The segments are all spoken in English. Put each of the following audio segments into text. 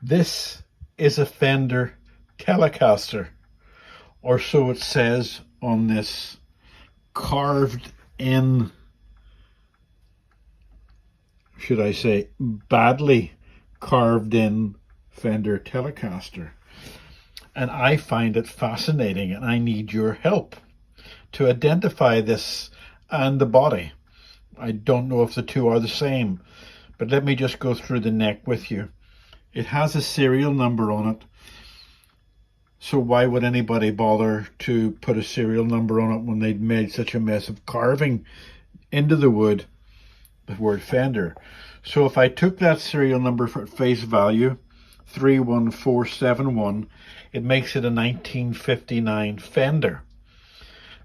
This is a Fender Telecaster, or so it says on this carved in, should I say, badly carved in Fender Telecaster. And I find it fascinating, and I need your help to identify this and the body. I don't know if the two are the same, but let me just go through the neck with you. It has a serial number on it. So why would anybody bother to put a serial number on it when they'd made such a mess of carving into the wood the word Fender? So if I took that serial number for face value, 31471, it makes it a 1959 Fender.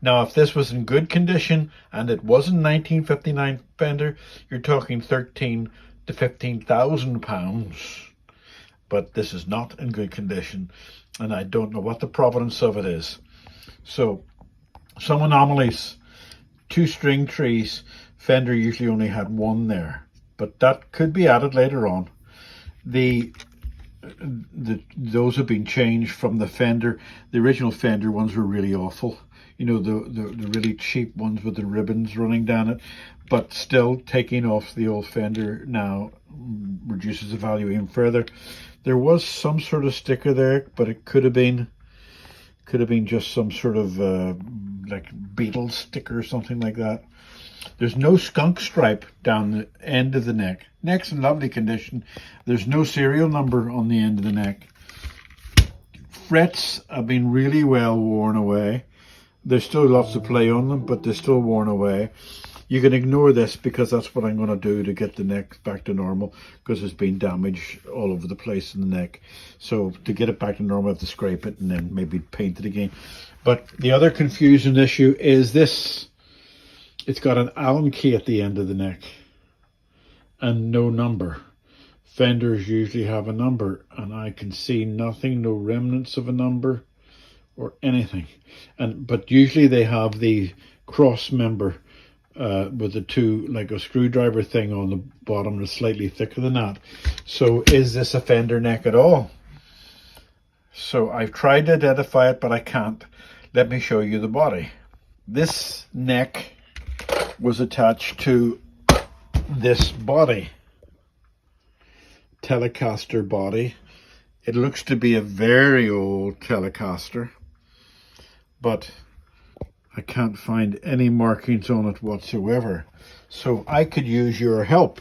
Now, if this was in good condition and it wasn't 1959 Fender, you're talking 13 to 15,000 pounds. But this is not in good condition, and I don't know what the provenance of it is. So, some anomalies. 2 string trees. Fender usually only had 1 there, but that could be added later on. Those have been changed from the Fender. The original Fender ones were really awful. You know, the really cheap ones with the ribbons running down it. But still, taking off the old Fender now reduces the value even further. There was some sort of sticker there, but it could have been just some sort of like Beatles sticker or something like that. There's no skunk stripe down the end of the neck. Neck's in lovely condition. There's no serial number on the end of the neck. Frets have been really well worn away. There's still lots of play on them, but they're still worn away. You can ignore this because that's what I'm going to do to get the neck back to normal, because there's been damage all over the place in the neck. So to get it back to normal, I have to scrape it and then maybe paint it again. But the other confusing issue is this. It's got an Allen key at the end of the neck and no number. Fenders usually have a number, and I can see nothing, no remnants of a number or anything. But usually they have the cross member with the 2, like a screwdriver thing on the bottom that's slightly thicker than that. So is this a Fender neck at all? So I've tried to identify it, but I can't. Let me show you the body. This neck was attached to this body, Telecaster body. It looks to be a very old Telecaster, but I can't find any markings on it whatsoever. So I could use your help,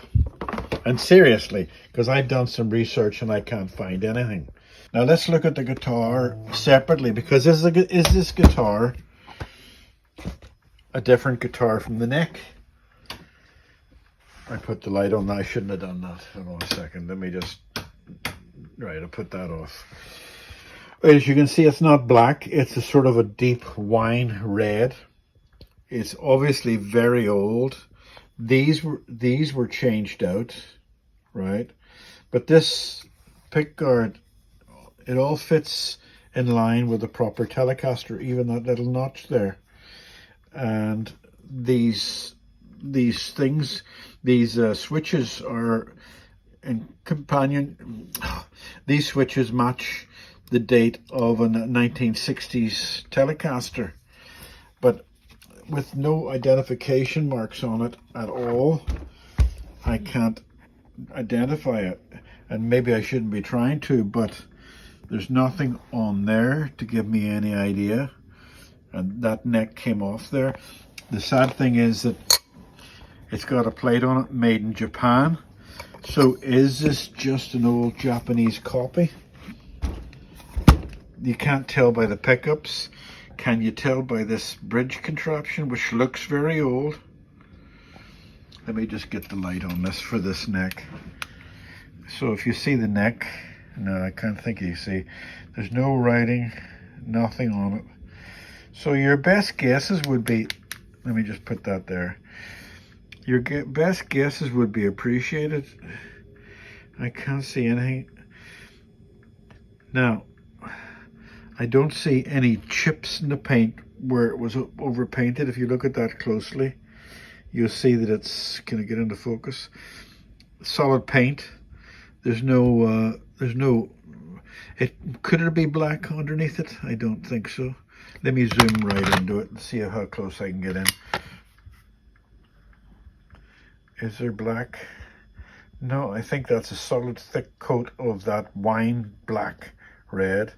and seriously, because I've done some research and I can't find anything. Now let's look at the guitar separately, because is this guitar a different guitar from the neck? I put the light on. I shouldn't have done that. Hold on a second. Let me just... Right, I'll put that off. As you can see, it's not black. It's a sort of a deep wine red. It's obviously very old. These were changed out, right? But this pickguard, it all fits in line with the proper Telecaster, even that little notch there. And these things, these switches are in companion. These switches match the date of a 1960s Telecaster, but with no identification marks on it at all. I can't identify it, and maybe I shouldn't be trying to, but there's nothing on there to give me any idea. And that neck came off there. The sad thing is that it's got a plate on it, made in Japan. So is this just an old Japanese copy? You can't tell by the pickups. Can you tell by this bridge contraption, which looks very old? Let me just get the light on this for this neck. So if you see the neck, no, I can't think you see. There's no writing, nothing on it. So your best guesses would be, let me just put that there. Your best guesses would be appreciated. I can't see anything. Now, I don't see any chips in the paint where it was overpainted. If you look at that closely, you'll see that it's, can I get into focus? Solid paint. There's no, could it be black underneath it? I don't think so. Let me zoom right into it and see how close I can get in. Is there black? No, I think that's a solid thick coat of that wine black red.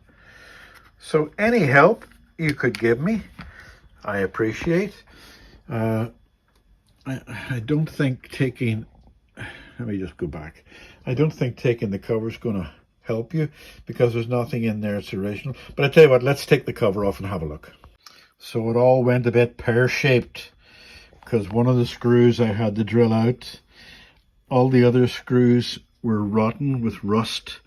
So any help you could give me, I appreciate. I don't think taking, let me just go back. I don't think taking the cover is going to help you because there's nothing in there that's original. But I tell you what, let's take the cover off and have a look. So it all went a bit pear-shaped because one of the screws I had to drill out. All the other screws were rotten with rust.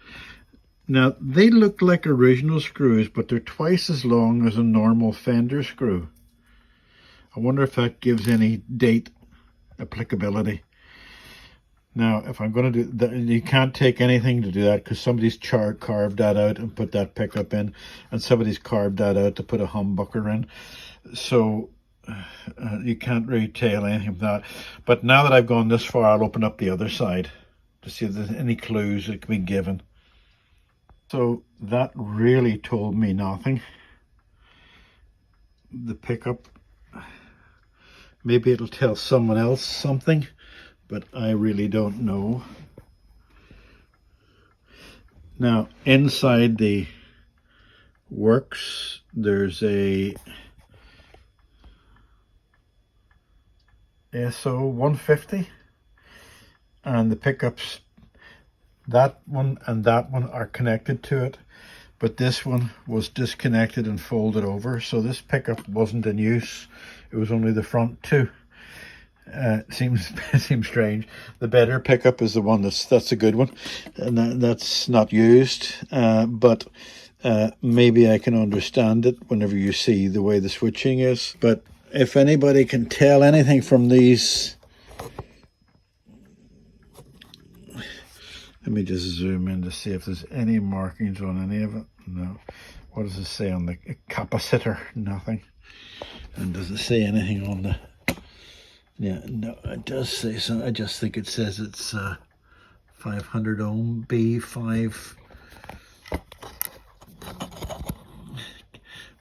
Now, they look like original screws, but they're twice as long as a normal fender screw. I wonder if that gives any date applicability. Now, if I'm going to do that, you can't take anything to do that because somebody's carved that out and put that pickup in, and somebody's carved that out to put a humbucker in. So you can't really tell anything from that. But now that I've gone this far, I'll open up the other side to see if there's any clues that can be given. So that really told me nothing. The pickup, maybe it'll tell someone else something, but I really don't know. Now, inside the works, there's a SO 150, and the pickups, that one and that one are connected to it, but this one was disconnected and folded over, so this pickup wasn't in use. It was only the front two. It seems strange. The better pickup is the one that's a good one, and that's not used. But maybe I can understand it whenever you see the way the switching is. But if anybody can tell anything from these, let me just zoom in to see if there's any markings on any of it. No. What does it say on the capacitor? Nothing. And does it say anything on the... Yeah, no, it does say so. I just think it says it's 500 ohm B5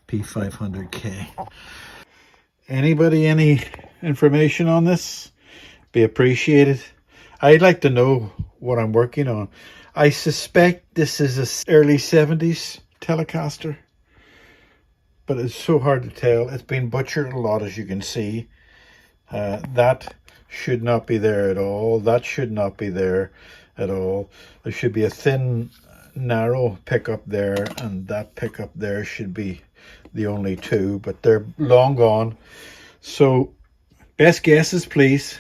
P500K. Anybody, any information on this? Be appreciated. I'd like to know what I'm working on. I suspect this is a early 70s Telecaster, but it's so hard to tell. It's been butchered a lot, as you can see. That should not be there at all. That should not be there at all. There should be a thin, narrow pickup there, and that pickup there should be the only two, but they're long gone. So, best guesses, please.